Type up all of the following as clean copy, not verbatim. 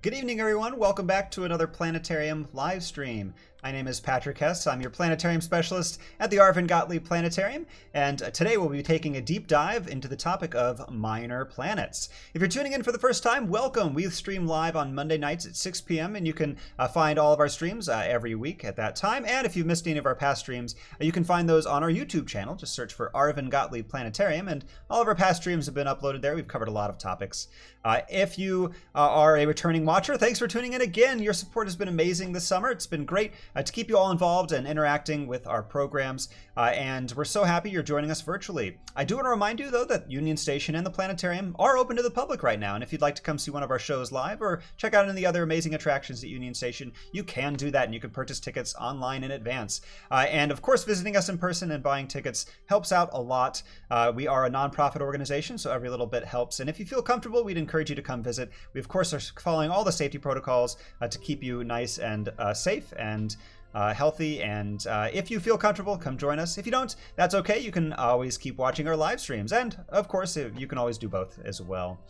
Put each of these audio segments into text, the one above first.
Good evening, everyone. Welcome back to another Planetarium live stream. My name is Patrick Hess. I'm your planetarium specialist at the Arvin Gottlieb Planetarium, and today we'll be taking a deep dive into the topic of minor planets. If you're tuning in for the first time, welcome. We stream live on Monday nights at 6 p.m., and you can find all of our streams every week at that time. And if you've missed any of our past streams, you can find those on our YouTube channel. Just search for Arvin Gottlieb Planetarium, and all of our past streams have been uploaded there. We've covered a lot of topics. If you are a returning watcher, thanks for tuning in again. Your support has been amazing this summer. It's been great to keep you all involved and interacting with our programs, and we're so happy you're joining us virtually. I do want to remind you, though, that Union Station and the Planetarium are open to the public right now, and if you'd like to come see one of our shows live or check out any of the other amazing attractions at Union Station, you can do that, and you can purchase tickets online in advance. And of course, visiting us in person and buying tickets helps out a lot. We are a nonprofit organization, so every little bit helps, and if you feel comfortable, we'd encourage you to come visit. We, of course, are following all the safety protocols to keep you nice and safe and healthy, and if you feel comfortable, come join us. If you don't, that's okay. You can always keep watching our live streams, and of course you can always do both as well.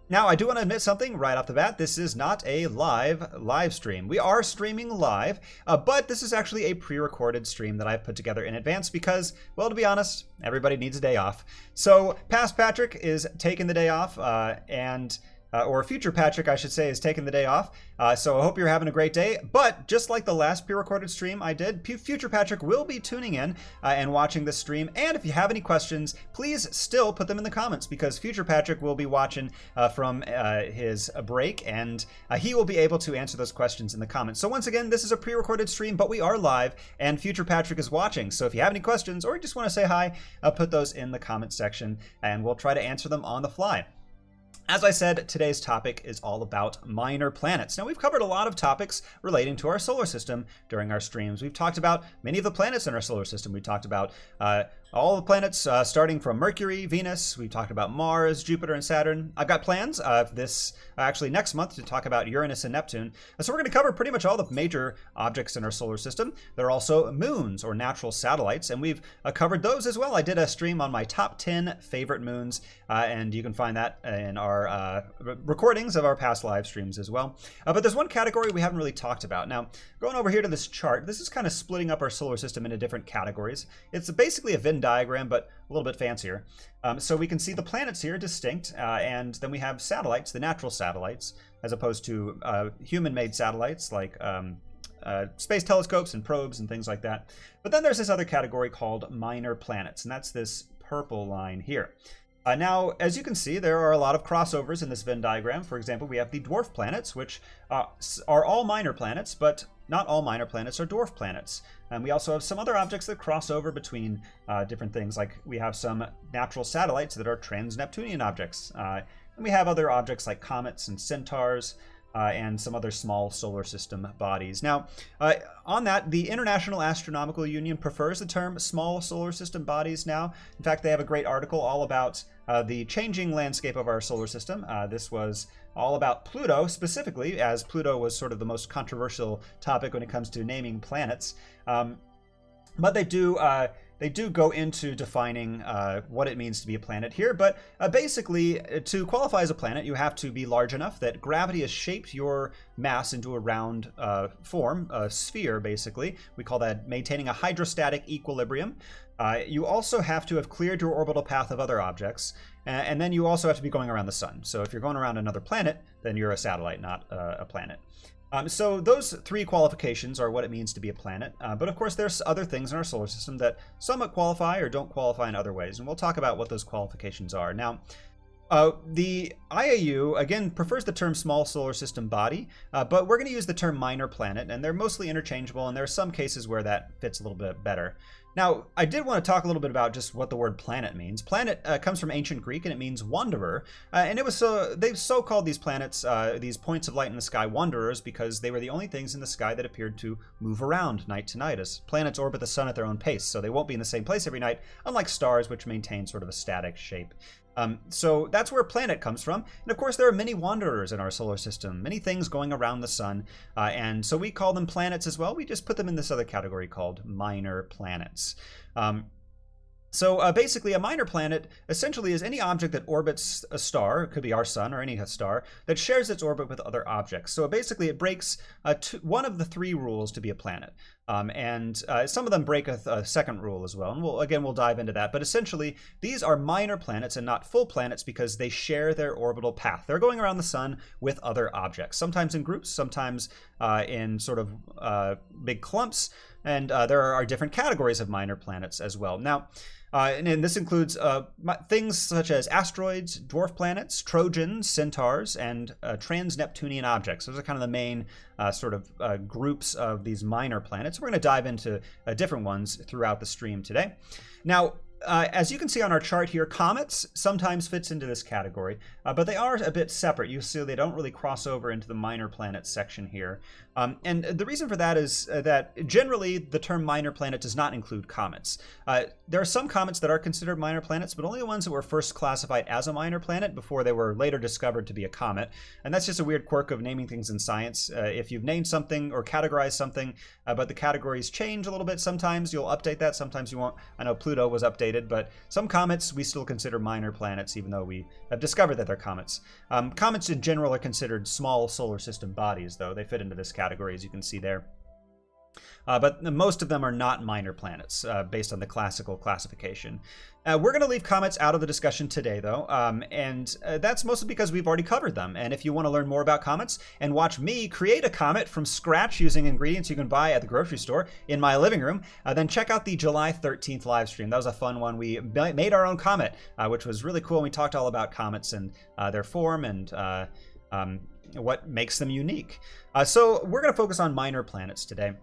Now, I do want to admit something right off the bat. This is not a live stream. We are streaming live, but this is actually a pre-recorded stream that I've put together in advance because, well, to be honest, everybody needs a day off. So past Patrick is taking the day off, or future Patrick, I should say, is taking the day off. So I hope you're having a great day. But just like the last pre-recorded stream I did, future Patrick will be tuning in and watching this stream. And if you have any questions, please still put them in the comments, because future Patrick will be watching from his break, and he will be able to answer those questions in the comments. So once again, this is a pre-recorded stream, but we are live, and future Patrick is watching. So if you have any questions or you just want to say hi, put those in the comment section, and we'll try to answer them on the fly. As I said, today's topic is all about minor planets. Now, we've covered a lot of topics relating to our solar system during our streams. We've talked about many of the planets in our solar system. We talked about all the planets starting from Mercury, Venus. We talked about Mars, Jupiter, and Saturn. I've got plans actually next month to talk about Uranus and Neptune. So we're going to cover pretty much all the major objects in our solar system. There are also moons, or natural satellites, and we've covered those as well. I did a stream on my top 10 favorite moons, and you can find that in our recordings of our past live streams as well. But there's one category we haven't really talked about. Now, going over here to this chart, this is kind of splitting up our solar system into different categories. It's basically a Venn diagram, but a little bit fancier. So we can see the planets here distinct, and then we have satellites, the natural satellites, as opposed to human-made satellites like space telescopes and probes and things like that. But then there's this other category called minor planets, and that's this purple line here. Now, as you can see, there are a lot of crossovers in this Venn diagram. For example, we have the dwarf planets, which are all minor planets, but not all minor planets are dwarf planets. And we also have some other objects that cross over between different things, like we have some natural satellites that are Trans-Neptunian objects. And we have other objects like comets and Centaurs, and some other small solar system bodies. Now, on that, the International Astronomical Union prefers the term small solar system bodies now. In fact, they have a great article all about the changing landscape of our solar system. This was all about Pluto specifically, as Pluto was sort of the most controversial topic when it comes to naming planets. But they do go into defining what it means to be a planet here, but basically, to qualify as a planet, you have to be large enough that gravity has shaped your mass into a round form, a sphere, basically. We call that maintaining a hydrostatic equilibrium. You also have to have cleared your orbital path of other objects, and then you also have to be going around the sun. So if you're going around another planet, then you're a satellite, not a planet. So those three qualifications are what it means to be a planet. But of course, there's other things in our solar system that somewhat qualify or don't qualify in other ways. And we'll talk about what those qualifications are. Now, the IAU, again, prefers the term small solar system body, but we're going to use the term minor planet, and they're mostly interchangeable, and there are some cases where that fits a little bit better. Now, I did want to talk a little bit about just what the word planet means. Planet comes from ancient Greek, and it means wanderer. And it was they've so called these planets, these points of light in the sky, wanderers, because they were the only things in the sky that appeared to move around night to night, as planets orbit the sun at their own pace, so they won't be in the same place every night, unlike stars, which maintain sort of a static shape. So that's where planet comes from. And of course, there are many wanderers in our solar system, many things going around the sun. And so we call them planets as well. We just put them in this other category called minor planets. So basically, a minor planet essentially is any object that orbits a star, it could be our sun or any star, that shares its orbit with other objects. So basically, it breaks one of the three rules to be a planet. And some of them break a second rule as well. And we'll dive into that. But essentially, these are minor planets and not full planets because they share their orbital path. They're going around the sun with other objects, sometimes in groups, sometimes in sort of big clumps. And there are different categories of minor planets as well. Now, and this includes things such as asteroids, dwarf planets, Trojans, Centaurs, and Trans-Neptunian objects. Those are kind of the main groups of these minor planets. We're going to dive into different ones throughout the stream today. Now, as you can see on our chart here, comets sometimes fits into this category, but they are a bit separate. You see they don't really cross over into the minor planets section here. And the reason for that is that generally the term minor planet does not include comets. There are some comets that are considered minor planets, but only the ones that were first classified as a minor planet before they were later discovered to be a comet. And that's just a weird quirk of naming things in science. If you've named something or categorized something, but the categories change a little bit, sometimes you'll update that, sometimes you won't. I know Pluto was updated, but some comets we still consider minor planets, even though we have discovered that they're comets. Comets in general are considered small solar system bodies, though. They fit into this category, as you can see there. But most of them are not minor planets based on the classical classification. We're going to leave comets out of the discussion today, though, and that's mostly because we've already covered them. And if you want to learn more about comets and watch me create a comet from scratch using ingredients you can buy at the grocery store in my living room, then check out the July 13th live stream. That was a fun one. We made our own comet, which was really cool. We talked all about comets and their form and what makes them unique. So we're going to focus on minor planets today.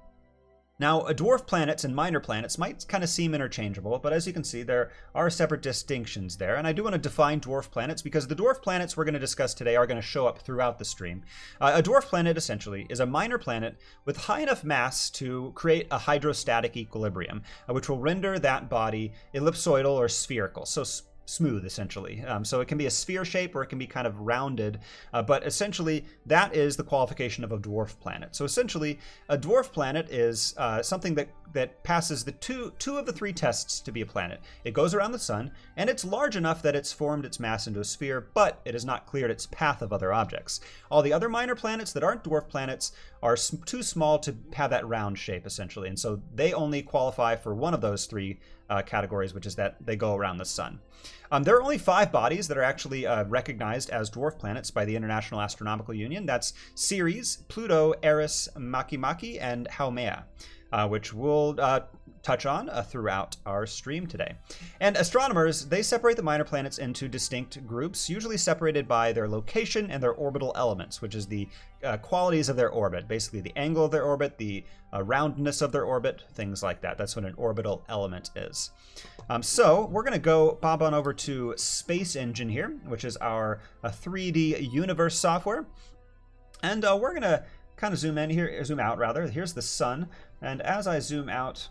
Now, dwarf planets and minor planets might kind of seem interchangeable, but as you can see, there are separate distinctions there. And I do want to define dwarf planets because the dwarf planets we're going to discuss today are going to show up throughout the stream. A dwarf planet, essentially, is a minor planet with high enough mass to create a hydrostatic equilibrium, which will render that body ellipsoidal or spherical. So smooth, essentially. So it can be a sphere shape or it can be kind of rounded, but essentially that is the qualification of a dwarf planet. So essentially a dwarf planet is something that passes the two of the three tests to be a planet. It goes around the sun and it's large enough that it's formed its mass into a sphere, but it has not cleared its path of other objects. All the other minor planets that aren't dwarf planets are too small to have that round shape, essentially, and so they only qualify for one of those three categories, which is that they go around the sun. There are only 5 bodies that are actually recognized as dwarf planets by the International Astronomical Union. That's Ceres, Pluto, Eris, Makemake, and Haumea, which we'll touch on throughout our stream today. And astronomers, they separate the minor planets into distinct groups, usually separated by their location and their orbital elements, which is the qualities of their orbit, basically the angle of their orbit, the roundness of their orbit, things like that. That's what an orbital element is. So we're going to go pop on over to Space Engine here, which is our 3D universe software. And we're going to kind of zoom out rather. Here's the sun. And as I zoom out,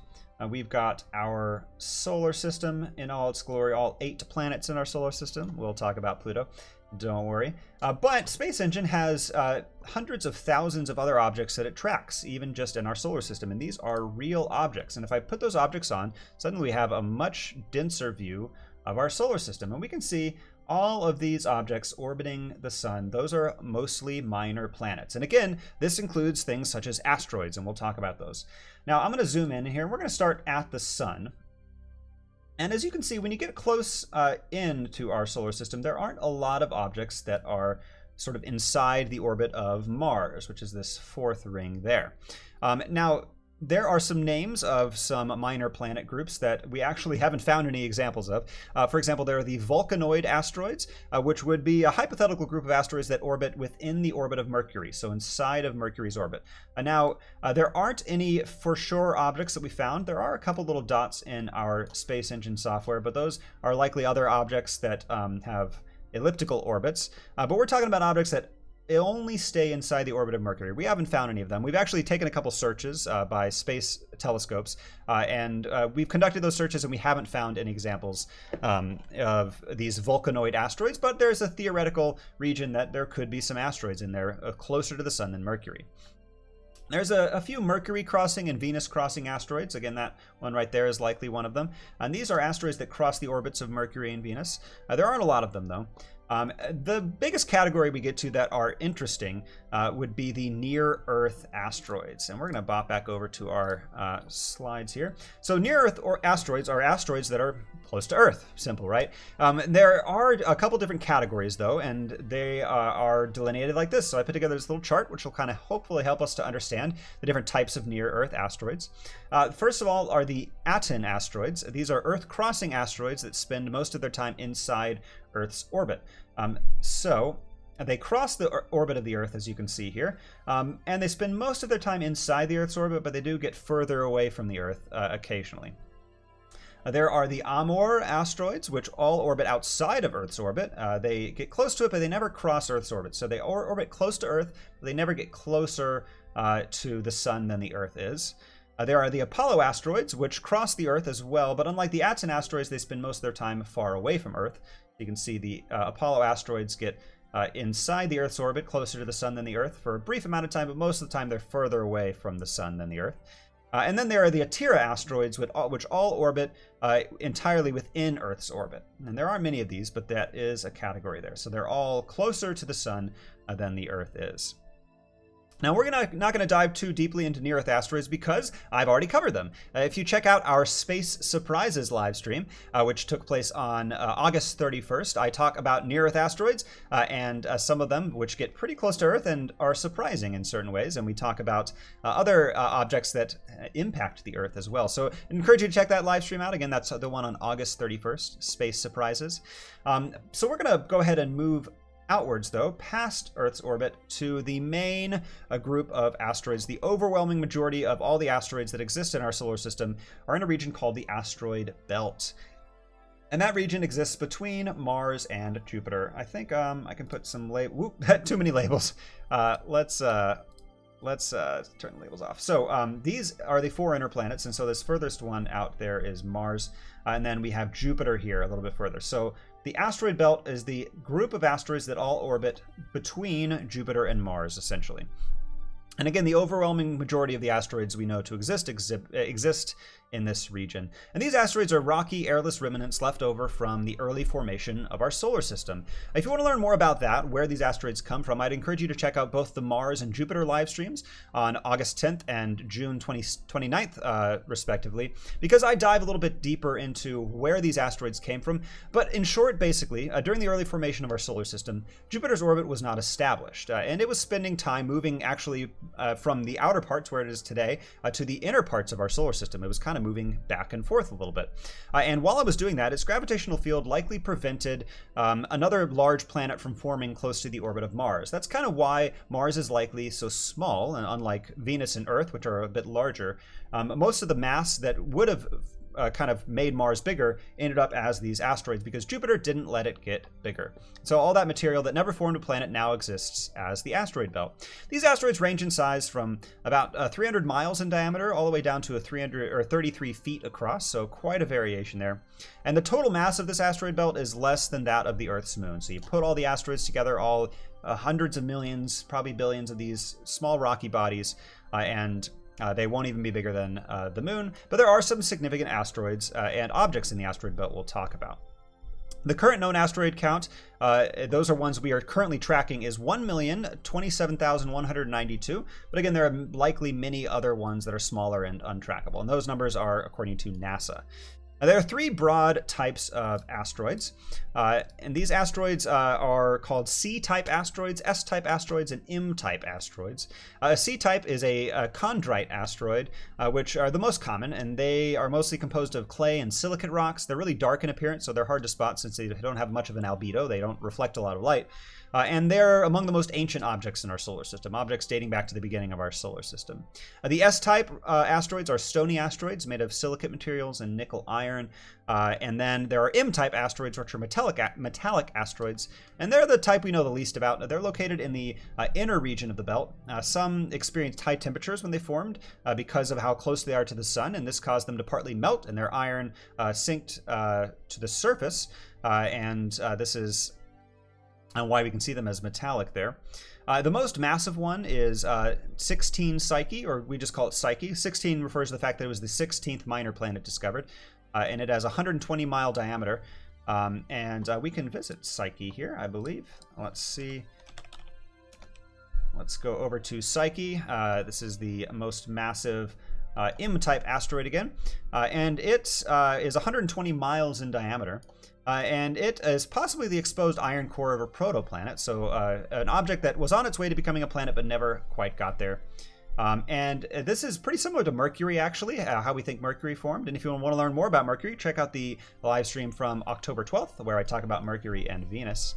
we've got our solar system in all its glory, all 8 planets in our solar system. We'll talk about Pluto, don't worry. But Space Engine has hundreds of thousands of other objects that it tracks, even just in our solar system. And these are real objects. And if I put those objects on, suddenly we have a much denser view of our solar system. And we can see all of these objects orbiting the sun. Those are mostly minor planets. And again, this includes things such as asteroids, and we'll talk about those. Now, I'm going to zoom in here. We're going to start at the sun. And as you can see, when you get close into our solar system, there aren't a lot of objects that are sort of inside the orbit of Mars, which is this 4th ring there. Now, there are some names of some minor planet groups that we actually haven't found any examples of. For example, there are the Vulcanoid asteroids, which would be a hypothetical group of asteroids that orbit within the orbit of Mercury, so inside of Mercury's orbit. Now, there aren't any for sure objects that we found. There are a couple little dots in our Space Engine software, but those are likely other objects that have elliptical orbits. But we're talking about objects that only stay inside the orbit of Mercury. We haven't found any of them. We've actually taken a couple searches by space telescopes, and we've conducted those searches and we haven't found any examples of these Vulcanoid asteroids, but there's a theoretical region that there could be some asteroids in there closer to the sun than Mercury. There's a few Mercury crossing and Venus crossing asteroids. Again, that one right there is likely one of them. And these are asteroids that cross the orbits of Mercury and Venus. There aren't a lot of them, though. The biggest category we get to that are interesting would be the near-Earth asteroids. And we're going to bop back over to our slides here. So near-Earth asteroids are asteroids that are close to Earth. Simple, right? There are a couple different categories, though, and they are delineated like this. So I put together this little chart, which will kind of hopefully help us to understand the different types of near-Earth asteroids. First of all are the Aten asteroids. These are Earth-crossing asteroids that spend most of their time inside Earth's orbit. So they cross the orbit of the Earth, as you can see here, and they spend most of their time inside the Earth's orbit, but they do get further away from the Earth occasionally. There are the Amor asteroids, which all orbit outside of Earth's orbit. They get close to it, but they never cross Earth's orbit. So they orbit close to Earth, but they never get closer to the Sun than the Earth is. There are the Apollo asteroids, which cross the Earth as well, but unlike the Aten asteroids, they spend most of their time far away from Earth. You can see the Apollo asteroids get inside the Earth's orbit, closer to the Sun than the Earth for a brief amount of time, but most of the time they're further away from the Sun than the Earth. And then there are the Atira asteroids, which all orbit entirely within Earth's orbit. And there aren't many of these, but that is a category there. So they're all closer to the Sun than the Earth is. Now, we're not going to dive too deeply into near-Earth asteroids because I've already covered them. If you check out our Space Surprises live stream, which took place on August 31st, I talk about near-Earth asteroids and some of them which get pretty close to Earth and are surprising in certain ways. And we talk about other objects that impact the Earth as well. So I encourage you to check that live stream out. Again, that's the one on August 31st, Space Surprises. So we're going to go ahead and move outwards, though, past Earth's orbit to the main group of asteroids. The overwhelming majority of all the asteroids that exist in our solar system are in a region called the asteroid belt. And that region exists between Mars and Jupiter. I think I can put some too many labels. Let's turn the labels off. So these are the 4 inner planets, and so this furthest one out there is Mars, and then we have Jupiter here a little bit further. So the asteroid belt is the group of asteroids that all orbit between Jupiter and Mars, essentially. And again, the overwhelming majority of the asteroids we know to exist in this region. And these asteroids are rocky, airless remnants left over from the early formation of our solar system. If you want to learn more about that, where these asteroids come from, I'd encourage you to check out both the Mars and Jupiter live streams on August 10th and June 29th, respectively, because I dive a little bit deeper into where these asteroids came from. But in short, basically, during the early formation of our solar system, Jupiter's orbit was not established, and it was spending time moving actually from the outer parts, where it is today, to the inner parts of our solar system. It was kind of moving back and forth a little bit. And while it was doing that, its gravitational field likely prevented another large planet from forming close to the orbit of Mars. That's kind of why Mars is likely so small, and unlike Venus and Earth, which are a bit larger. Most of the mass that would have kind of made Mars bigger ended up as these asteroids because Jupiter didn't let it get bigger. So all that material that never formed a planet now exists as the asteroid belt. These asteroids range in size from about 300 miles in diameter all the way down to 33 feet across, so quite a variation there. And the total mass of this asteroid belt is less than that of the Earth's moon. So you put all the asteroids together, all hundreds of millions, probably billions of these small rocky bodies, and they won't even be bigger than the moon, but there are some significant asteroids and objects in the asteroid belt we'll talk about. The current known asteroid count, those are ones we are currently tracking, is 1,027,192. But again, there are likely many other ones that are smaller and untrackable, and those numbers are according to NASA. There are 3 broad types of asteroids, and these asteroids are called C-type asteroids, S-type asteroids, and M-type asteroids. C-type is a chondrite asteroid, which are the most common, and they are mostly composed of clay and silicate rocks. They're really dark in appearance, so they're hard to spot since they don't have much of an albedo. They don't reflect a lot of light. And they're among the most ancient objects in our solar system, objects dating back to the beginning of our solar system. The S-type asteroids are stony asteroids made of silicate materials and nickel iron. And then there are M-type asteroids, which are metallic asteroids. And they're the type we know the least about. They're located in the inner region of the belt. Some experienced high temperatures when they formed because of how close they are to the sun, and this caused them to partly melt and their iron sinked to the surface. This is and why we can see them as metallic there. The most massive one is 16 Psyche, or we just call it Psyche. 16 refers to the fact that it was the 16th minor planet discovered, and it has a 120-mile diameter. And we can visit Psyche here, I believe. Let's see. Let's go over to Psyche. This is the most massive M-type asteroid again, and it is 120 miles in diameter. And it is possibly the exposed iron core of a protoplanet, so an object that was on its way to becoming a planet but never quite got there. And this is pretty similar to Mercury, actually, how we think Mercury formed. And if you want to learn more about Mercury, check out the live stream from October 12th, where I talk about Mercury and Venus.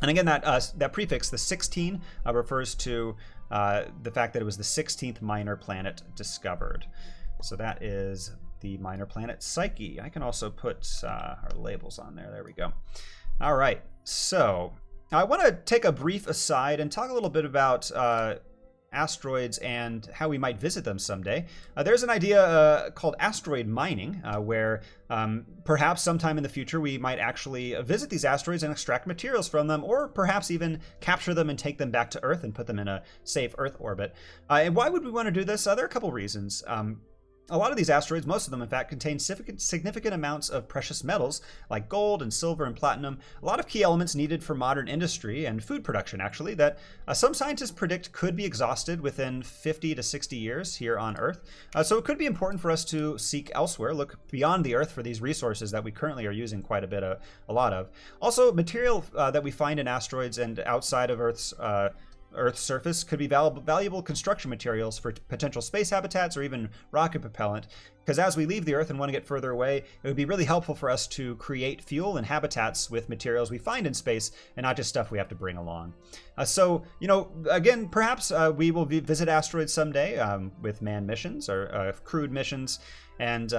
And again, that prefix, the 16, refers to the fact that it was the 16th minor planet discovered. So that is the minor planet Psyche. I can also put our labels on there. There we go. All right. So I want to take a brief aside and talk a little bit about asteroids and how we might visit them someday. There's an idea called asteroid mining, where perhaps sometime in the future we might actually visit these asteroids and extract materials from them, or perhaps even capture them and take them back to Earth and put them in a safe Earth orbit. And why would we want to do this? There are a couple reasons. A lot of these asteroids, most of them in fact, contain significant amounts of precious metals like gold and silver and platinum, a lot of key elements needed for modern industry and food production, actually, that some scientists predict could be exhausted within 50 to 60 years here on Earth. So it could be important for us to seek elsewhere, look beyond the Earth for these resources that we currently are using quite a lot of. Also, material that we find in asteroids and outside of Earth's surface could be valuable construction materials for potential space habitats or even rocket propellant, because as we leave the Earth and want to get further away, it would be really helpful for us to create fuel and habitats with materials we find in space and not just stuff we have to bring along. So, again, perhaps we will visit asteroids someday with manned missions or crewed missions, and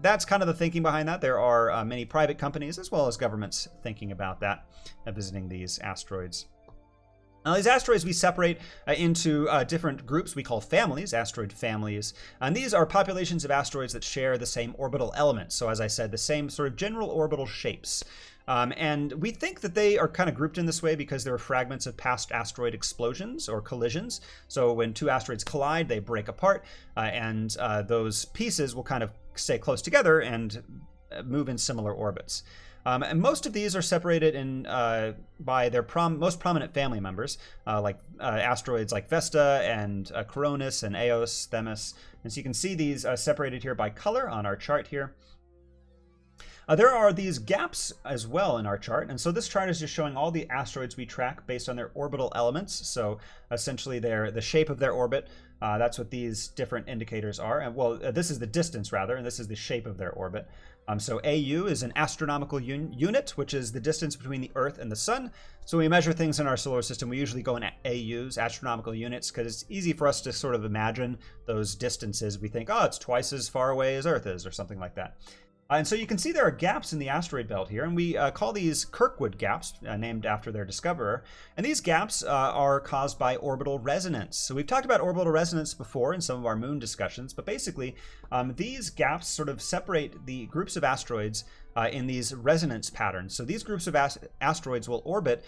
that's kind of the thinking behind that. There are many private companies as well as governments thinking about that, visiting these asteroids. Now, these asteroids we separate into different groups we call families, asteroid families, and these are populations of asteroids that share the same orbital elements. So as I said, the same sort of general orbital shapes. And we think that they are kind of grouped in this way because they are fragments of past asteroid explosions or collisions. So when two asteroids collide, they break apart, and those pieces will kind of stay close together and move in similar orbits. And most of these are separated by their most prominent family members, like asteroids like Vesta and Coronis and Eos, Themis. And so you can see these separated here by color on our chart here. There are these gaps as well in our chart, and so this chart is just showing all the asteroids we track based on their orbital elements. So essentially the shape of their orbit, that's what these different indicators are. And well, this is the distance rather, and this is the shape of their orbit. So AU is an astronomical unit, which is the distance between the Earth and the Sun. So when we measure things in our solar system, we usually go in AUs, astronomical units, because it's easy for us to sort of imagine those distances. We think, oh, it's twice as far away as Earth is, or something like that. And so you can see there are gaps in the asteroid belt here, and we call these Kirkwood gaps, named after their discoverer. And these gaps are caused by orbital resonance. So we've talked about orbital resonance before in some of our moon discussions, but basically these gaps sort of separate the groups of asteroids in these resonance patterns. So these groups of asteroids will orbit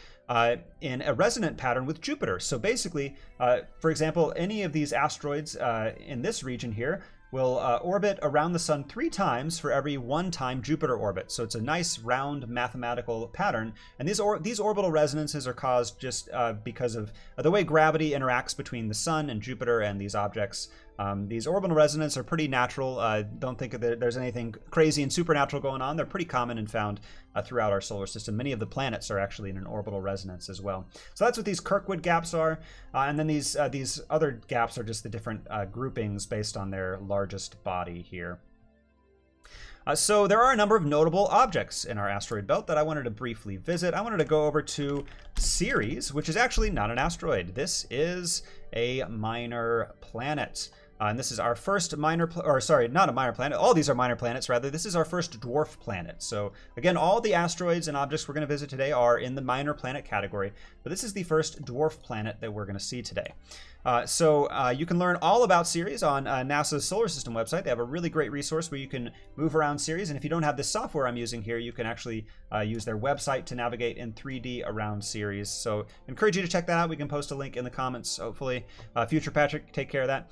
in a resonant pattern with Jupiter. So basically, for example, any of these asteroids in this region here will orbit around the Sun 3 times for every 1 time Jupiter orbit. So it's a nice round mathematical pattern. And these orbital resonances are caused just because of the way gravity interacts between the Sun and Jupiter and these objects. These orbital resonances are pretty natural. Don't think that there's anything crazy and supernatural going on. They're pretty common and found throughout our solar system. Many of the planets are actually in an orbital resonance as well. So that's what these Kirkwood gaps are. And then these other gaps are just the different groupings based on their largest body here. So there are a number of notable objects in our asteroid belt that I wanted to briefly visit. I wanted to go over to Ceres, which is actually not an asteroid. This is a minor planet. And this is our first minor, or sorry, not a minor planet. All these are minor planets, rather. This is our first dwarf planet. So again, all the asteroids and objects we're going to visit today are in the minor planet category, but this is the first dwarf planet that we're going to see today. So you can learn all about Ceres on NASA's solar system website. They have a really great resource where you can move around Ceres, and if you don't have this software I'm using here, you can actually use their website to navigate in 3D around Ceres. So encourage you to check that out. We can post a link in the comments, hopefully. Future Patrick, take care of that.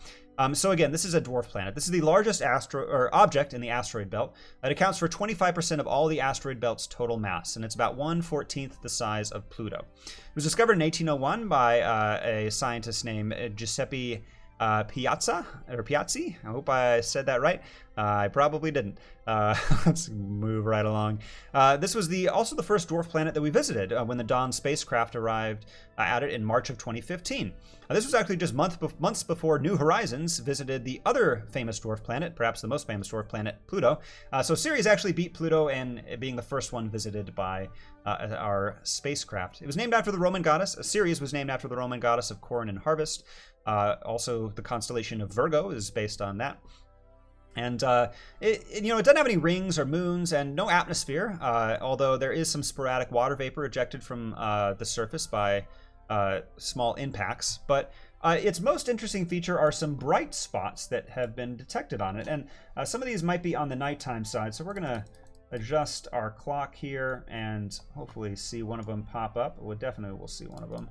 So again, this is a dwarf planet. This is the largest object in the asteroid belt. It accounts for 25% of all the asteroid belt's total mass, and it's about 1/14 the size of Pluto. It was discovered in 1801 by a scientist named Giuseppe Piazzi. I hope I said that right. I probably didn't. Let's move right along. This was also the first dwarf planet that we visited when the Dawn spacecraft arrived at it in March of 2015. This was actually just months before New Horizons visited the other famous dwarf planet, perhaps the most famous dwarf planet, Pluto. So Ceres actually beat Pluto in being the first one visited by our spacecraft. It was named after the Roman goddess. Ceres was named after the Roman goddess of corn and harvest. Also, the constellation of Virgo is based on that. And it doesn't have any rings or moons and no atmosphere, although there is some sporadic water vapor ejected from the surface by small impacts. But its most interesting feature are some bright spots that have been detected on it. And some of these might be on the nighttime side. So we're going to adjust our clock here and hopefully see one of them pop up. We'll see one of them.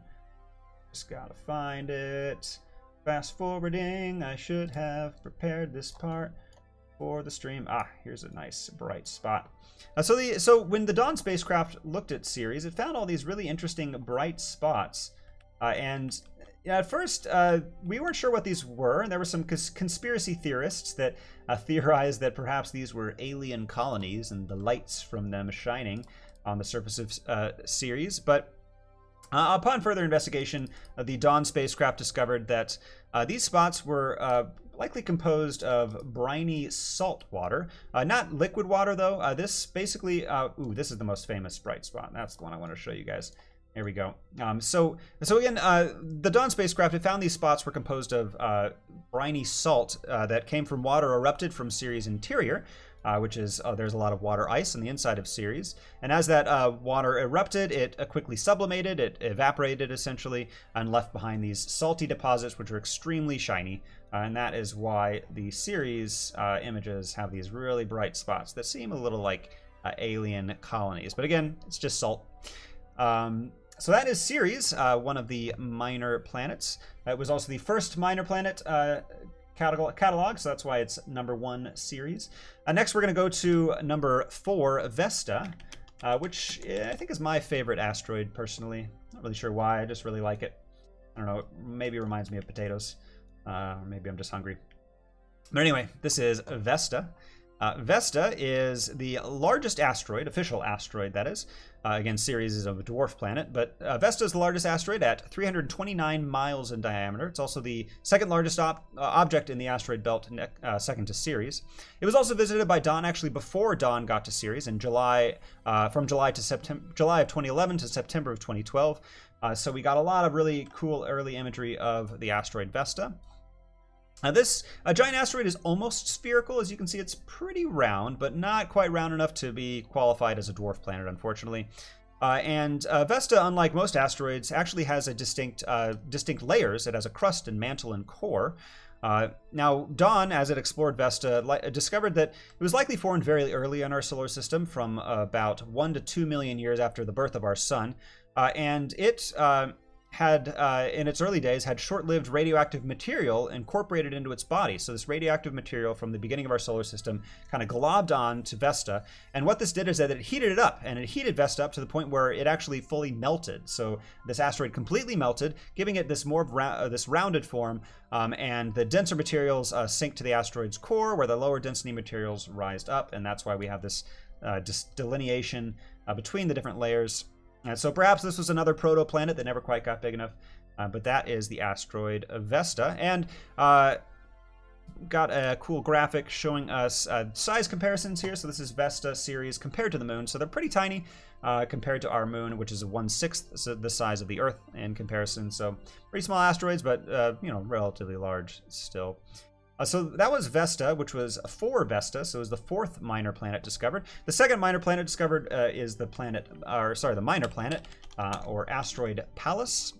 Just gotta find it. Fast forwarding. I should have prepared this part for the stream. Here's a nice bright spot. So when the Dawn spacecraft looked at Ceres, it found all these really interesting bright spots. And at first, we weren't sure what these were. And there were some conspiracy theorists that theorized that perhaps these were alien colonies and the lights from them shining on the surface of Ceres. But upon further investigation, the Dawn spacecraft discovered that these spots were likely composed of briny salt water. Not liquid water, though. This basically... this is the most famous bright spot. That's the one I want to show you guys. There we go. So again, the Dawn spacecraft, it found these spots were composed of briny salt that came from water erupted from Ceres' interior. Which is, there's a lot of water ice on the inside of Ceres. And as that water erupted, it quickly sublimated, it evaporated essentially, and left behind these salty deposits, which are extremely shiny. And that is why the Ceres images have these really bright spots that seem a little like alien colonies. But again, it's just salt. So that is Ceres, one of the minor planets. It was also the first minor planet catalog, so that's why it's number 1 Ceres. Next, we're going to go to number 4, Vesta, which I think is my favorite asteroid, personally. Not really sure why, I just really like it. I don't know, maybe it reminds me of potatoes, or maybe I'm just hungry. But anyway, this is Vesta. Vesta is the largest asteroid, official asteroid that is. Again, Ceres is a dwarf planet, but Vesta is the largest asteroid at 329 miles in diameter. It's also the second largest object in the asteroid belt, second to Ceres. It was also visited by Dawn actually before Dawn got to Ceres in July, from July of 2011 to September of 2012. So we got a lot of really cool early imagery of the asteroid Vesta. This giant asteroid is almost spherical. As you can see, it's pretty round, but not quite round enough to be qualified as a dwarf planet, unfortunately. And Vesta, unlike most asteroids, actually has a distinct layers. It has a crust and mantle and core. Now, Dawn, as it explored Vesta, discovered that it was likely formed very early in our solar system, from about 1 to 2 million years after the birth of our sun. And it had, in its early days, had short-lived radioactive material incorporated into its body. So this radioactive material from the beginning of our solar system kind of globbed on to Vesta. And what this did is that it heated it up, and it heated Vesta up to the point where it actually fully melted. So this asteroid completely melted, giving it this this rounded form, and the denser materials sink to the asteroid's core, where the lower density materials rise up, and that's why we have this delineation between the different layers. So perhaps this was another protoplanet that never quite got big enough, but that is the asteroid Vesta. And got a cool graphic showing us size comparisons here. So this is Vesta Ceres compared to the moon. So they're pretty tiny compared to our moon, which is 1/6 the size of the Earth in comparison. So pretty small asteroids, but relatively large still. So that was Vesta, which was 4 Vesta, so it was the 4th minor planet discovered. The second minor planet discovered is the minor planet, or asteroid Pallas.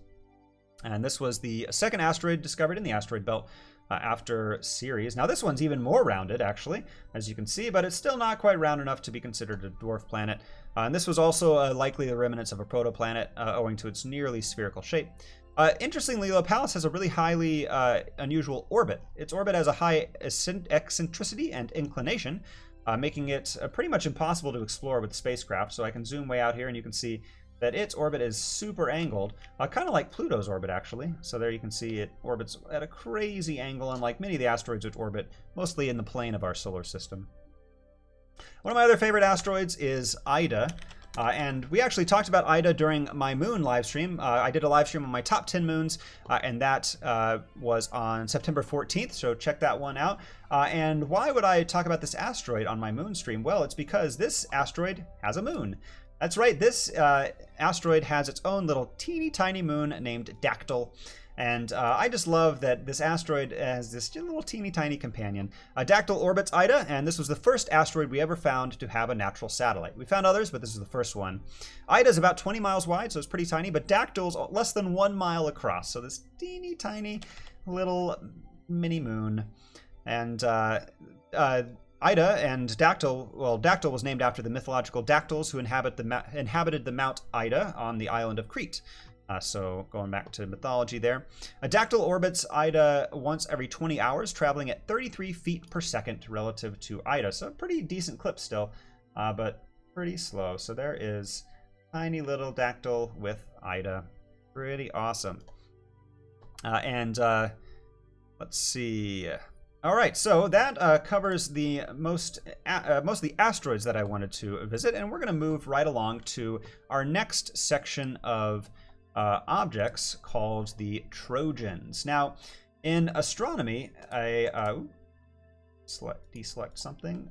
And this was the second asteroid discovered in the asteroid belt after Ceres. Now this one's even more rounded, actually, as you can see, but it's still not quite round enough to be considered a dwarf planet. And this was also likely the remnants of a protoplanet, owing to its nearly spherical shape. Interestingly, though, Pallas has a really highly unusual orbit. Its orbit has a high eccentricity and inclination, making it pretty much impossible to explore with spacecraft. So I can zoom way out here, and you can see that its orbit is super angled, kind of like Pluto's orbit, actually. So there you can see it orbits at a crazy angle, unlike many of the asteroids which orbit mostly in the plane of our solar system. One of my other favorite asteroids is Ida. And we actually talked about Ida during my moon live stream. I did a live stream on my top 10 moons, and that was on September 14th, so check that one out. And why would I talk about this asteroid on my moon stream? Well, it's because this asteroid has a moon. That's right, this asteroid has its own little teeny tiny moon named Dactyl. And I just love that this asteroid has this little teeny tiny companion. Dactyl orbits Ida, and this was the first asteroid we ever found to have a natural satellite. We found others, but this is the first one. Ida is about 20 miles wide, so it's pretty tiny, but Dactyl's less than 1 mile across. So this teeny tiny little mini moon. And Ida and Dactyl, well, Dactyl was named after the mythological dactyls who inhabited the Mount Ida on the island of Crete. So going back to mythology there. A Dactyl orbits Ida once every 20 hours, traveling at 33 feet per second relative to Ida. So a pretty decent clip still, but pretty slow. So there is tiny little Dactyl with Ida. Pretty awesome. Let's see. All right, so that covers most of the asteroids that I wanted to visit, and we're going to move right along to our next section of objects called the Trojans. Now, in astronomy, deselect something.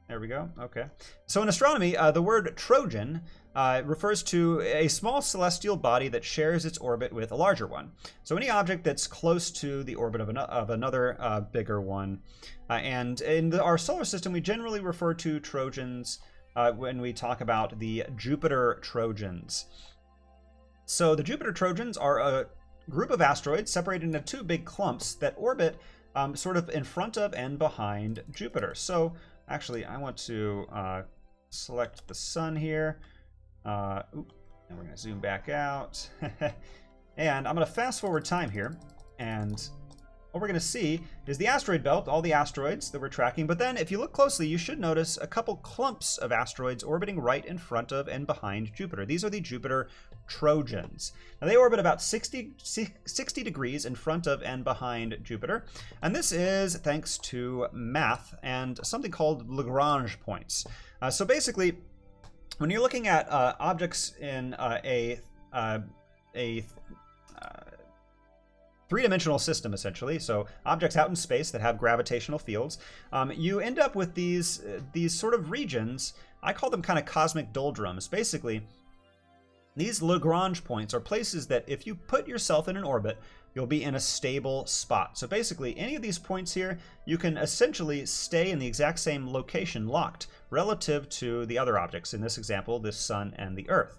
There we go. Okay. So in astronomy, the word Trojan refers to a small celestial body that shares its orbit with a larger one. So any object that's close to the orbit of another bigger one. And in our solar system, we generally refer to Trojans when we talk about the Jupiter Trojans. So the Jupiter Trojans are a group of asteroids separated into 2 big clumps that orbit sort of in front of and behind Jupiter. So actually, I want to select the sun here. And we're going to zoom back out. And I'm going to fast forward time here. And what we're going to see is the asteroid belt, all the asteroids that we're tracking. But then if you look closely, you should notice a couple clumps of asteroids orbiting right in front of and behind Jupiter. These are the Jupiter Trojans. Now they orbit about 60 degrees in front of and behind Jupiter. And this is thanks to math and something called Lagrange points. So basically, when you're looking at objects in a three-dimensional system, essentially, so objects out in space that have gravitational fields, you end up with these sort of regions. I call them kind of cosmic doldrums. Basically, these Lagrange points are places that if you put yourself in an orbit, you'll be in a stable spot. So basically, any of these points here, you can essentially stay in the exact same location, locked, relative to the other objects. In this example, the sun and the Earth.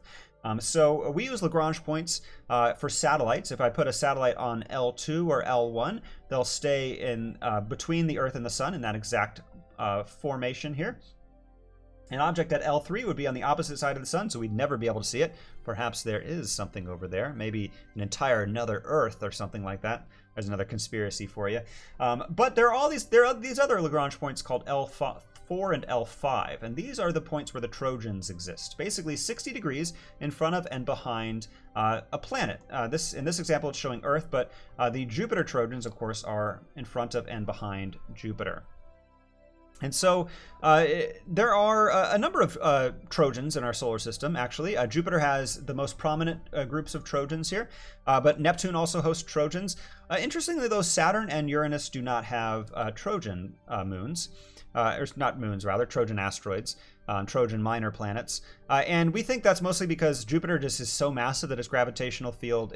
So we use Lagrange points for satellites. If I put a satellite on L2 or L1, they'll stay in between the Earth and the sun in that exact formation here. An object at L3 would be on the opposite side of the sun, so we'd never be able to see it. Perhaps there is something over there, maybe another Earth or something like that. There's another conspiracy for you. But there are these other Lagrange points called L4 and L5, and these are the points where the Trojans exist. Basically 60 degrees in front of and behind a planet. In this example, it's showing Earth, but the Jupiter Trojans, of course, are in front of and behind Jupiter. And so there are a number of Trojans in our solar system, actually. Jupiter has the most prominent groups of Trojans here, but Neptune also hosts Trojans. Interestingly, though, Saturn and Uranus do not have Trojan moons, or not moons, rather, Trojan asteroids, Trojan minor planets. And we think that's mostly because Jupiter just is so massive that its gravitational field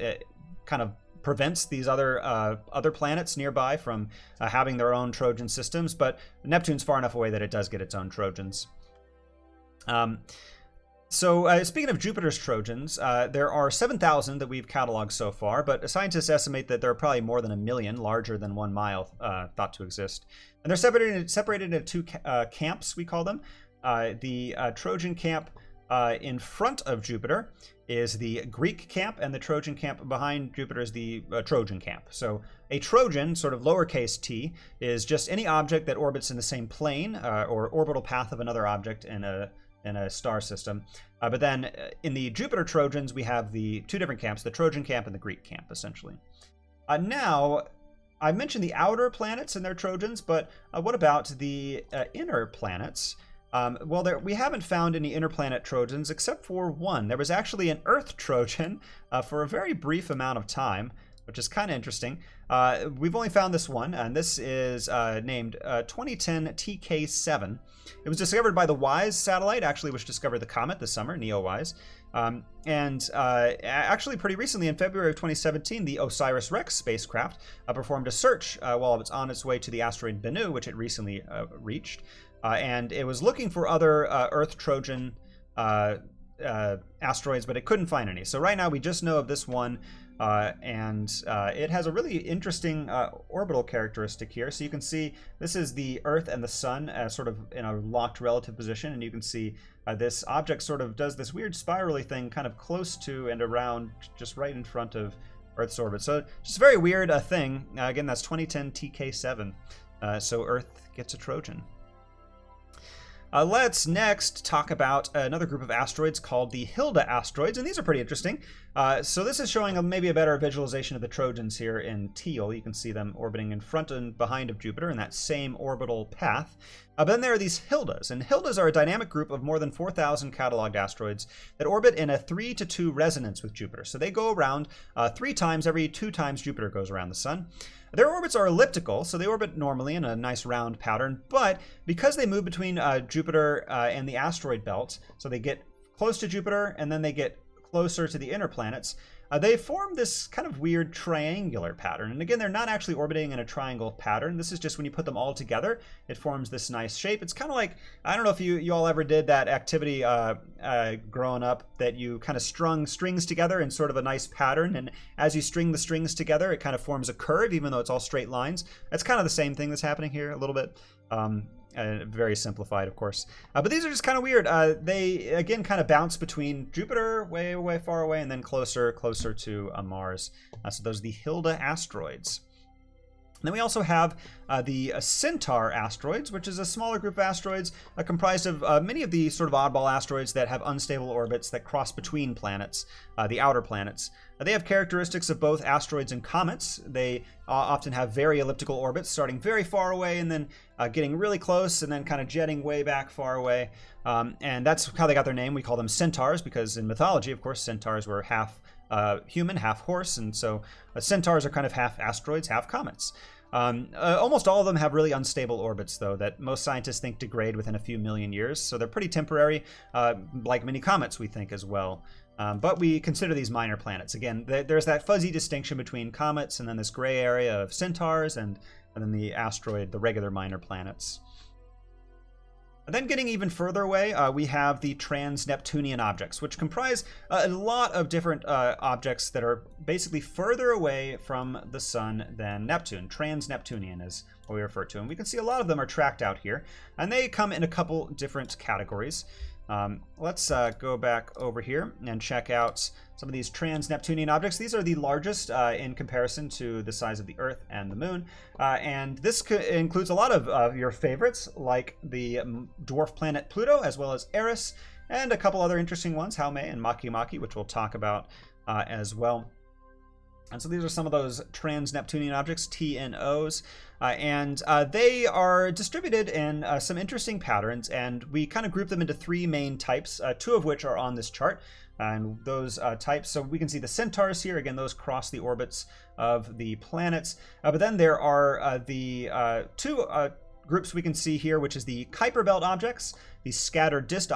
kind of prevents these other planets nearby from having their own Trojan systems, but Neptune's far enough away that it does get its own Trojans. So speaking of Jupiter's Trojans, there are 7,000 that we've cataloged so far, but scientists estimate that there are probably more than 1 million, larger than 1 mile, thought to exist. And they're separated into two camps, we call them. The Trojan camp in front of Jupiter is the Greek camp, and the Trojan camp behind Jupiter is the Trojan camp. So a Trojan, sort of lowercase t, is just any object that orbits in the same plane or orbital path of another object in a star system. But then in the Jupiter Trojans, we have the two different camps, the Trojan camp and the Greek camp, essentially. Now, I mentioned the outer planets and their Trojans, but what about the inner planets? Well, we haven't found any inner planet Trojans except for one. There was actually an Earth Trojan for a very brief amount of time, which is kind of interesting. We've only found this one, and this is named 2010 TK7. It was discovered by the WISE satellite, actually, which discovered the comet this summer, NEO-WISE. And actually, pretty recently, in February of 2017, the OSIRIS-REx spacecraft performed a search while it was on its way to the asteroid Bennu, which it recently reached. And it was looking for other Earth Trojan asteroids, but it couldn't find any. So right now we just know of this one, and it has a really interesting orbital characteristic here. So you can see this is the Earth and the Sun sort of in a locked relative position, and you can see this object sort of does this weird spirally thing kind of close to and around, just right in front of Earth's orbit. So just a very weird thing. Again, that's 2010 TK7. So Earth gets a Trojan. Let's next talk about another group of asteroids called the Hilda asteroids, and these are pretty interesting. So this is showing maybe a better visualization of the Trojans here in teal. You can see them orbiting in front and behind of Jupiter in that same orbital path. But then there are these Hildas, and Hildas are a dynamic group of more than 4,000 cataloged asteroids that orbit in a 3-to-2 resonance with Jupiter. So they go around 3 times every 2 times Jupiter goes around the Sun. Their orbits are elliptical, so they orbit normally in a nice round pattern, but because they move between Jupiter and the asteroid belt, so they get close to Jupiter and then they get closer to the inner planets, they form this kind of weird triangular pattern. And again, they're not actually orbiting in a triangle pattern. This is just when you put them all together, it forms this nice shape. It's kind of like, I don't know if you all ever did that activity growing up, that you kind of strung strings together in sort of a nice pattern. And as you string the strings together, it kind of forms a curve, even though it's all straight lines. That's kind of the same thing that's happening here a little bit. Very simplified, of course. But these are just kind of weird. They, again, kind of bounce between Jupiter, way, way far away, and then closer to Mars. So those are the Hilda asteroids. And then we also have the Centaur asteroids, which is a smaller group of asteroids comprised of many of the sort of oddball asteroids that have unstable orbits that cross between planets, the outer planets. They have characteristics of both asteroids and comets. They often have very elliptical orbits, starting very far away and then getting really close and then kind of jetting way back far away. And that's how they got their name. We call them centaurs because in mythology, of course, centaurs were half human, half horse, and so centaurs are kind of half asteroids, half comets. Almost all of them have really unstable orbits, though, that most scientists think degrade within a few million years, so they're pretty temporary, like many comets, we think, as well. But we consider these minor planets. Again, there's that fuzzy distinction between comets and then this gray area of centaurs and then the asteroid, the regular minor planets. And then getting even further away, we have the Trans-Neptunian objects, which comprise a lot of different objects that are basically further away from the Sun than Neptune. Trans-Neptunian is what we refer to. And we can see a lot of them are tracked out here. And they come in a couple different categories. Let's go back over here and check out some of these Trans-Neptunian objects. These are the largest in comparison to the size of the Earth and the Moon. And this includes a lot of your favorites, like the dwarf planet Pluto, as well as Eris, and a couple other interesting ones, Haumea and Makemake, which we'll talk about as well. And so these are some of those Trans-Neptunian objects, TNOs, and they are distributed in some interesting patterns, and we kind of group them into 3 main types, 2 of which are on this chart. And those types, so we can see the Centaurs here, again, those cross the orbits of the planets. But then there are the 2 groups we can see here, which is the Kuiper Belt objects, the scattered disk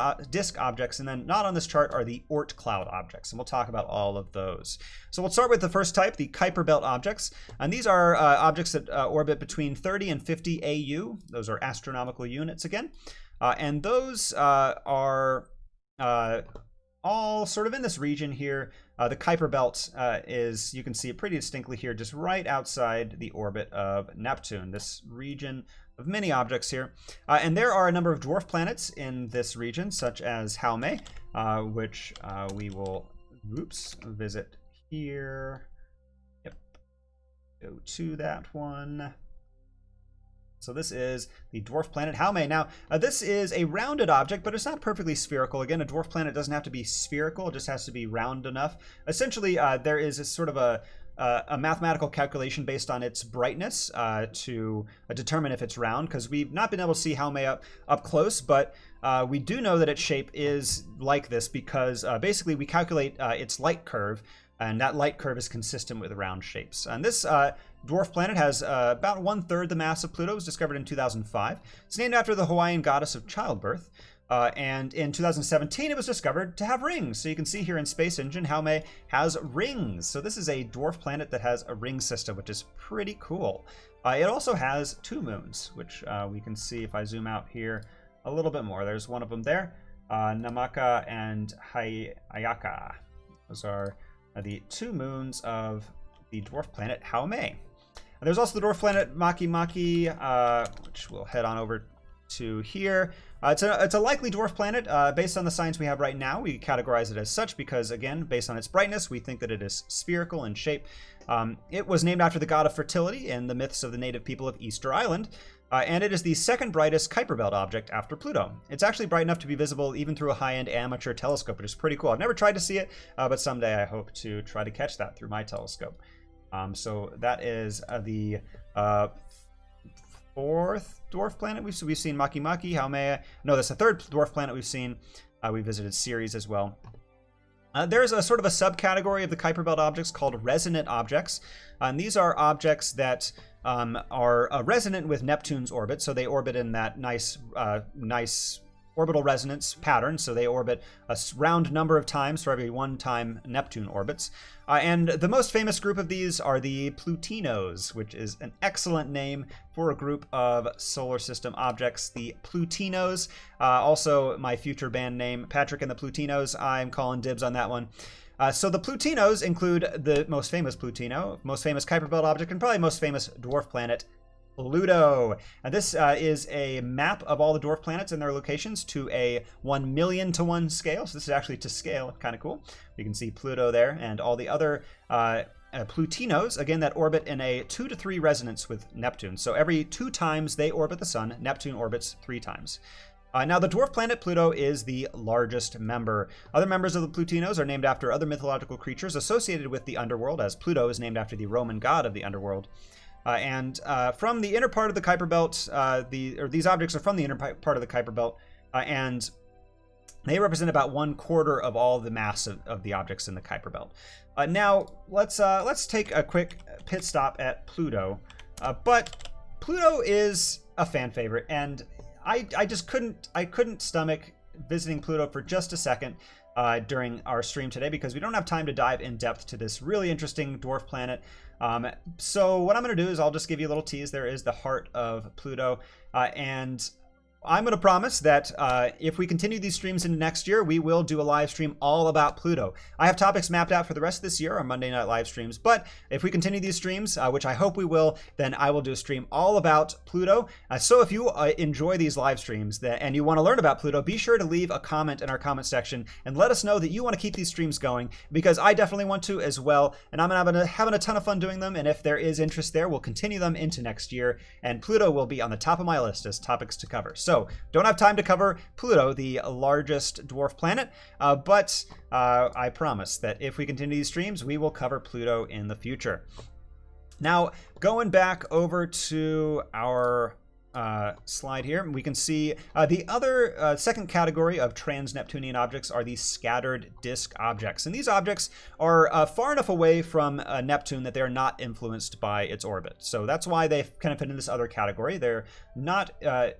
objects, and then not on this chart are the Oort cloud objects, and we'll talk about all of those. So we'll start with the first type, the Kuiper Belt objects, and these are objects that orbit between 30 and 50 AU. Those are astronomical units again, and those are all sort of in this region here. The Kuiper Belt is, you can see it pretty distinctly here, just right outside the orbit of Neptune, this region of many objects here. And there are a number of dwarf planets in this region, such as Haume, which we will, visit here. Yep, go to that one. So this is the dwarf planet Haume. Now, this is a rounded object, but it's not perfectly spherical. Again, a dwarf planet doesn't have to be spherical. It just has to be round enough. Essentially, there is a sort of a mathematical calculation based on its brightness to determine if it's round, because we've not been able to see Haume up close, but we do know that its shape is like this because basically we calculate its light curve, and that light curve is consistent with round shapes. And this dwarf planet has about 1/3 the mass of Pluto. It was discovered in 2005. It's named after the Hawaiian goddess of childbirth. And in 2017, it was discovered to have rings. So you can see here in Space Engine, Haume has rings. So this is a dwarf planet that has a ring system, which is pretty cool. It also has 2 moons, which we can see if I zoom out here a little bit more. There's one of them there, Namaka and Hayaka. Those are the 2 moons of the dwarf planet Haume. There's also the dwarf planet Makemake, which we'll head on over to here. It's a likely dwarf planet. Based on the science we have right now, we categorize it as such because, again, based on its brightness, we think that it is spherical in shape. It was named after the god of fertility in the myths of the native people of Easter Island, and it is the second brightest Kuiper Belt object after Pluto. It's actually bright enough to be visible even through a high-end amateur telescope, which is pretty cool. I've never tried to see it, but someday I hope to try to catch that through my telescope. So that is the 4th dwarf planet we've seen. Makemake, Haume. No, that's the 3rd dwarf planet we've seen. We visited Ceres as well. There's a sort of a subcategory of the Kuiper Belt objects called resonant objects. And these are objects that are resonant with Neptune's orbit. So they orbit in that nice orbital resonance pattern. So they orbit a round number of times for every 1 time Neptune orbits. And the most famous group of these are the Plutinos, which is an excellent name for a group of solar system objects. The Plutinos, also my future band name, Patrick and the Plutinos. I'm calling dibs on that one. So the Plutinos include the most famous Plutino, most famous Kuiper Belt object, and probably most famous dwarf planet, Pluto. And this is a map of all the dwarf planets and their locations to a 1,000,000 to 1 scale. So this is actually to scale, kind of cool. You can see Pluto there and all the other Plutinos, again, that orbit in a 2 to 3 resonance with Neptune. So every 2 times they orbit the sun, Neptune orbits 3 times. Now, the dwarf planet Pluto is the largest member. Other members of the Plutinos are named after other mythological creatures associated with the underworld, as Pluto is named after the Roman god of the underworld. And from the inner part of the Kuiper Belt, these objects are from the inner part of the Kuiper Belt, and they represent about 1/4 of all the mass of the objects in the Kuiper Belt. Now, let's take a quick pit stop at Pluto. But Pluto is a fan favorite, and I just couldn't stomach visiting Pluto for just a second during our stream today because we don't have time to dive in depth to this really interesting dwarf planet. So what I'm going to do is I'll just give you a little tease. There is the heart of Pluto, and I'm going to promise that if we continue these streams into next year, we will do a live stream all about Pluto. I have topics mapped out for the rest of this year on Monday night live streams, but if we continue these streams, which I hope we will, then I will do a stream all about Pluto. So if you enjoy these live streams and you want to learn about Pluto, be sure to leave a comment in our comment section and let us know that you want to keep these streams going, because I definitely want to as well, and I'm having a ton of fun doing them, and if there is interest there, we'll continue them into next year, and Pluto will be on the top of my list as topics to cover. So don't have time to cover Pluto, the largest dwarf planet, but I promise that if we continue these streams, we will cover Pluto in the future. Now, going back over to our slide here, we can see the other second category of trans-Neptunian objects are these scattered disk objects. And these objects are far enough away from Neptune that they're not influenced by its orbit. So that's why they kind of fit in this other category. They're not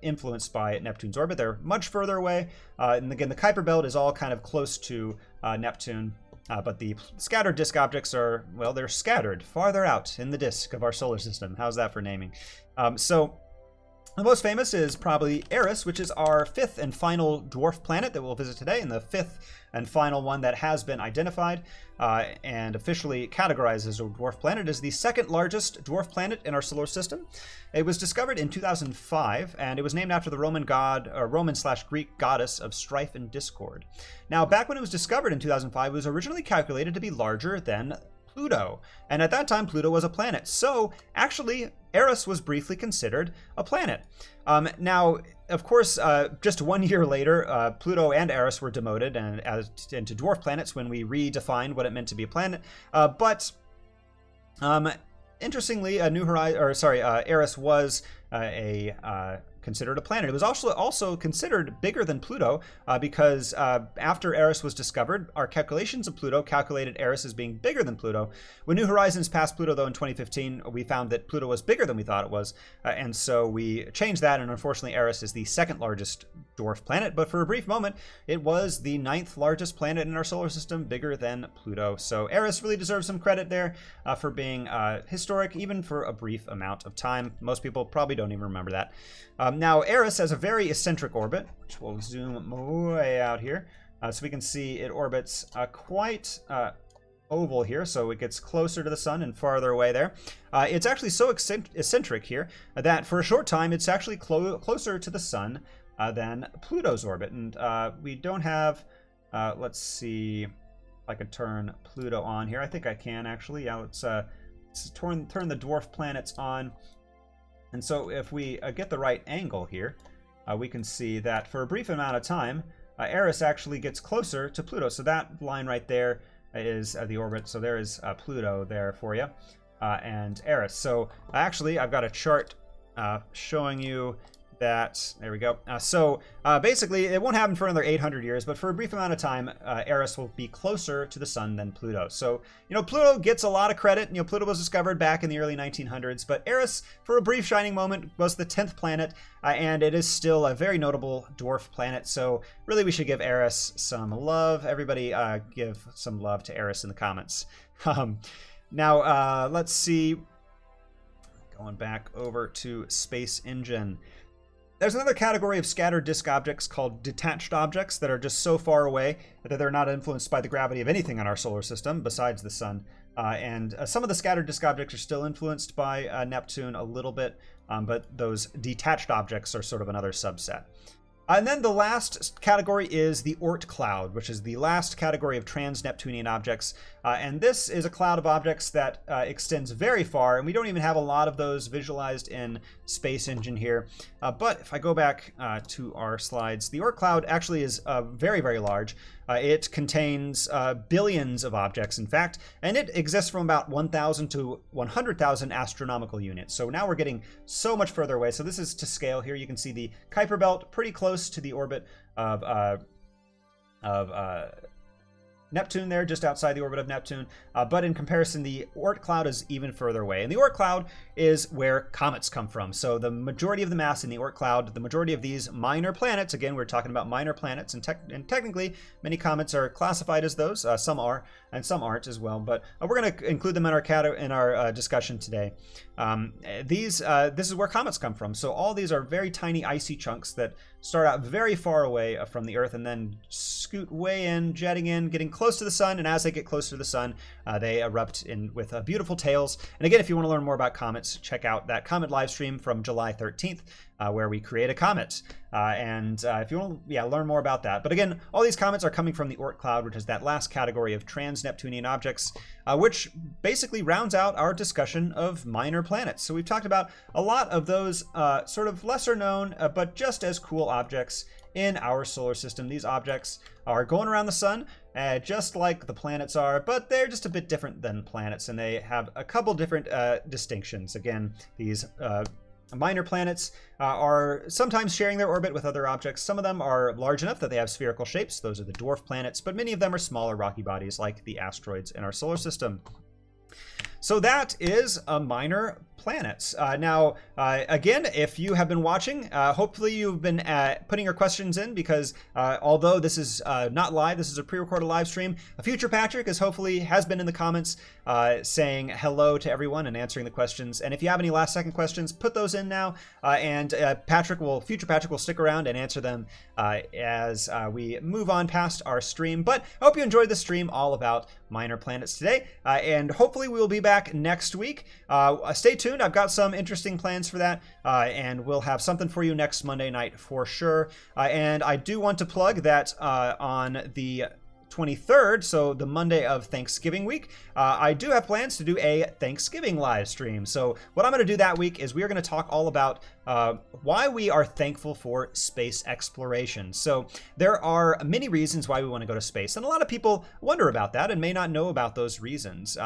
influenced by Neptune's orbit. They're much further away. And again, the Kuiper belt is all kind of close to Neptune. But the scattered disk objects are, well, they're scattered farther out in the disk of our solar system. How's that for naming? So the most famous is probably Eris, which is our fifth and final dwarf planet that we'll visit today, and the fifth and final one that has been identified and officially categorized as a dwarf planet. Is the second largest dwarf planet in our solar system. It was discovered in 2005, and it was named after the Roman god, or Roman/Greek goddess of strife and discord. Now, back when it was discovered in 2005, it was originally calculated to be larger than Pluto, and at that time Pluto was a planet. So actually Eris was briefly considered a planet. Now, of course, just 1 year later, Pluto and Eris were demoted into dwarf planets when we redefined what it meant to be a planet. Interestingly, Eris was considered a planet. It was also considered bigger than Pluto because after Eris was discovered, our calculations of Pluto calculated Eris as being bigger than Pluto. When New Horizons passed Pluto, though, in 2015, we found that Pluto was bigger than we thought it was, and so we changed that, and unfortunately Eris is the second largest dwarf planet, but for a brief moment, it was the 9th largest planet in our solar system, bigger than Pluto. So Eris really deserves some credit there for being historic, even for a brief amount of time. Most people probably don't even remember that. Now, Eris has a very eccentric orbit, which we'll zoom way out here. So we can see it orbits quite oval here, so it gets closer to the sun and farther away there. It's actually so eccentric here that for a short time, it's actually closer to the sun than Pluto's orbit. And we don't have, let's see if I can turn Pluto on here. I think I can, actually. Yeah, let's turn the dwarf planets on. And so if we get the right angle here, we can see that for a brief amount of time, Eris actually gets closer to Pluto. So that line right there is the orbit. So there is Pluto there for you, and Eris. So actually, I've got a chart showing you that. There we go. So basically, it won't happen for another 800 years, but for a brief amount of time, Eris will be closer to the sun than Pluto. So, Pluto gets a lot of credit. Pluto was discovered back in the early 1900s, but Eris, for a brief shining moment, was the 10th planet, and it is still a very notable dwarf planet. So really, we should give Eris some love. Everybody give some love to Eris in the comments. Now, let's see. Going back over to Space Engine. There's another category of scattered disk objects called detached objects that are just so far away that they're not influenced by the gravity of anything in our solar system besides the sun. And some of the scattered disk objects are still influenced by Neptune a little bit, but those detached objects are sort of another subset. And then the last category is the Oort cloud, which is the last category of trans-Neptunian objects. And this is a cloud of objects that extends very far, and we don't even have a lot of those visualized in Space Engine here. But if I go back to our slides, the Oort cloud actually is very, very large. It contains billions of objects, in fact, and it exists from about 1,000 to 100,000 astronomical units. So now we're getting so much further away. So this is to scale here. You can see the Kuiper belt pretty close to the orbit of Neptune there, just outside the orbit of Neptune. But in comparison, the Oort cloud is even further away. And the Oort cloud is where comets come from. So the majority of the mass in the Oort cloud, the majority of these minor planets, again, we're talking about minor planets, and technically many comets are classified as those. Some are, and some aren't as well. But we're going to include them in our discussion today. This is where comets come from. So all these are very tiny icy chunks that start out very far away from the Earth and then scoot way in, jetting in, getting close to the sun. And as they get closer to the sun, they erupt in with beautiful tails. And again, if you want to learn more about comets, check out that comet live stream from July 13th, where we create a comet. And if you want to learn more about that. But again, all these comets are coming from the Oort cloud, which is that last category of trans-Neptunian objects, which basically rounds out our discussion of minor planets. So we've talked about a lot of those sort of lesser known, but just as cool objects in our solar system. These objects are going around the sun just like the planets are, but they're just a bit different than planets, and they have a couple different distinctions. Again, these minor planets are sometimes sharing their orbit with other objects. Some of them are large enough that they have spherical shapes. Those are the dwarf planets, but many of them are smaller rocky bodies like the asteroids in our solar system. So that is a minor planets. Now, again, if you have been watching, hopefully you've been putting your questions in, because although this is not live, this is a pre-recorded live stream, a future Patrick has been in the comments saying hello to everyone and answering the questions. And if you have any last second questions, put those in now, and future Patrick will stick around and answer them as we move on past our stream. But I hope you enjoyed the stream all about minor planets today, and hopefully we will be back next week. Stay tuned. I've got some interesting plans for that, and we'll have something for you next Monday night for sure. And I do want to plug that on the 23rd, so the Monday of Thanksgiving week, I do have plans to do a Thanksgiving live stream. So what I'm going to do that week is we are going to talk all about why we are thankful for space exploration. So there are many reasons why we want to go to space, and a lot of people wonder about that and may not know about those reasons.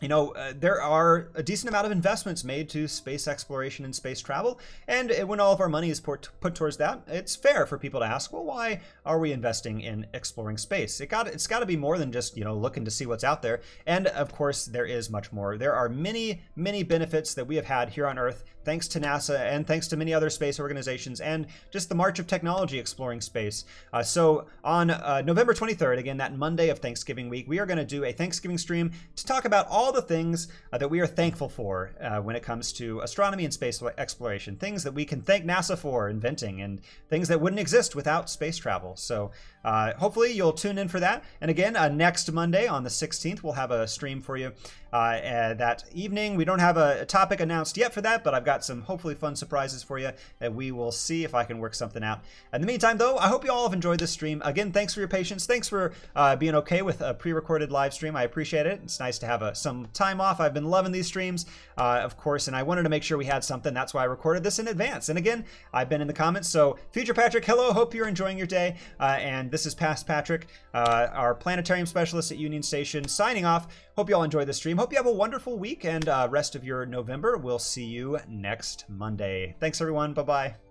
There are a decent amount of investments made to space exploration and space travel, and when all of our money is put towards that, it's fair for people to ask, well, why are we investing in exploring space? It's got to be more than just, looking to see what's out there. And of course, there is much more. There are many, many benefits that we have had here on Earth, thanks to NASA and thanks to many other space organizations, and just the march of technology exploring space. So on November 23rd, again, that Monday of Thanksgiving week, we are going to do a Thanksgiving stream to talk about all the things that we are thankful for when it comes to astronomy and space exploration, things that we can thank NASA for inventing, and things that wouldn't exist without space travel. So hopefully you'll tune in for that. And again, next Monday on the 16th, we'll have a stream for you that evening. We don't have a topic announced yet for that, but I've got some hopefully fun surprises for you, and we will see if I can work something out. In the meantime, though, I hope you all have enjoyed this stream. Again, thanks for your patience. Thanks for being okay with a pre-recorded live stream. I appreciate it. It's nice to have some time off. I've been loving these streams, of course, and I wanted to make sure we had something. That's why I recorded this in advance. And again, I've been in the comments. So future Patrick, hello. Hope you're enjoying your day. And this is past Patrick, our planetarium specialist at Union Station, signing off. Hope you all enjoyed the stream. Hope you have a wonderful week and rest of your November. We'll see you next Monday. Thanks, everyone. Bye-bye.